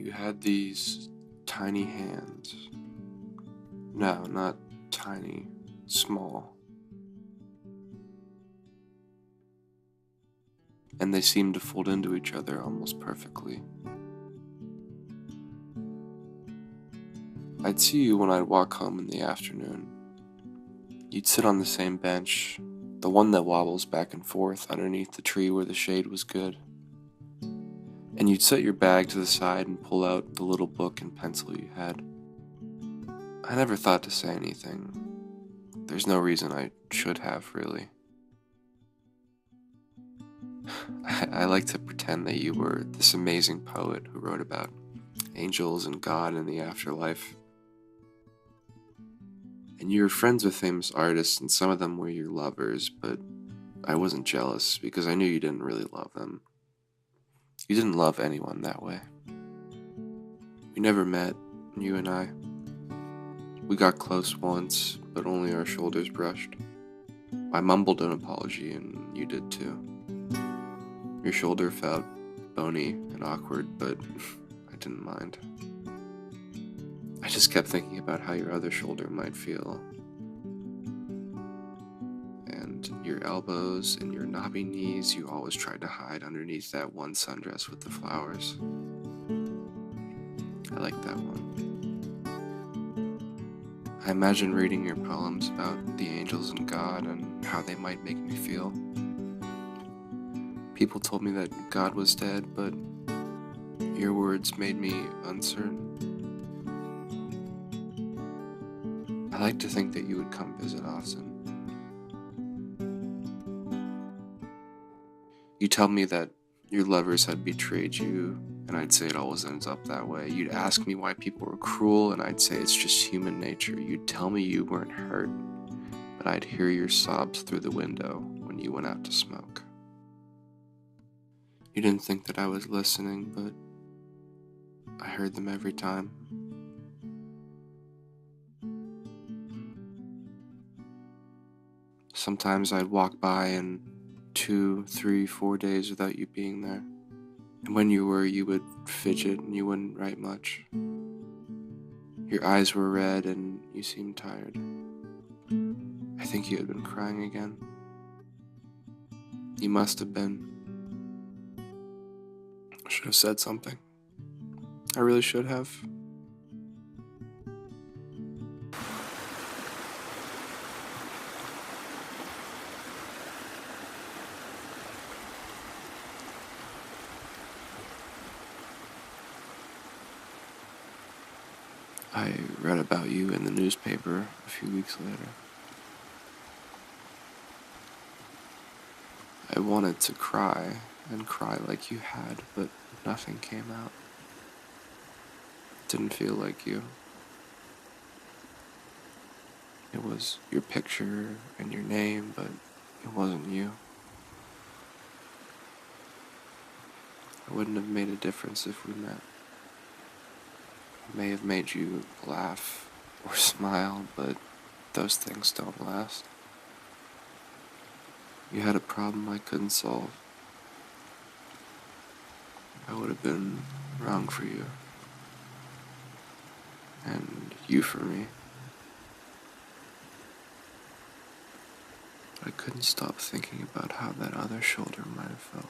You had these tiny hands. No, not tiny, small. And they seemed to fold into each other almost perfectly. I'd see you when I'd walk home in the afternoon. You'd sit on the same bench, the one that wobbles back and forth underneath the tree where the shade was good. And you'd set your bag to the side and pull out the little book and pencil you had. I never thought to say anything. There's no reason I should have, really. I like to pretend that you were this amazing poet who wrote about angels and God and the afterlife. And you were friends with famous artists, and some of them were your lovers, but I wasn't jealous because I knew you didn't really love them. You didn't love anyone that way. We never met, you and I. We got close once, but only our shoulders brushed. I mumbled an apology, and you did too. Your shoulder felt bony and awkward, but I didn't mind. I just kept thinking about how your other shoulder might feel. And your elbows and your knobby knees you always tried to hide underneath that one sundress with the flowers. I like that one. I imagine reading your poems about the angels and God and how they might make me feel. People told me that God was dead, but your words made me uncertain. I like to think that you would come visit often. You tell me that your lovers had betrayed you, and I'd say it always ends up that way. You'd ask me why people were cruel, and I'd say it's just human nature. You'd tell me you weren't hurt, but I'd hear your sobs through the window when you went out to smoke. You didn't think that I was listening, but I heard them every time. Sometimes I'd walk by and 2, 3, 4 days without you being there. And when you were, you would fidget and you wouldn't write much. Your eyes were red and you seemed tired. I think you had been crying again. You must have been. I should have said something. I really should have. I read about you in the newspaper a few weeks later. I wanted to cry and cry like you had, but nothing came out. It didn't feel like you. It was your picture and your name, but it wasn't you. I wouldn't have made a difference if we met. I may have made you laugh or smile, but those things don't last. You had a problem I couldn't solve. I would have been wrong for you. And you for me. I couldn't stop thinking about how that other shoulder might have felt.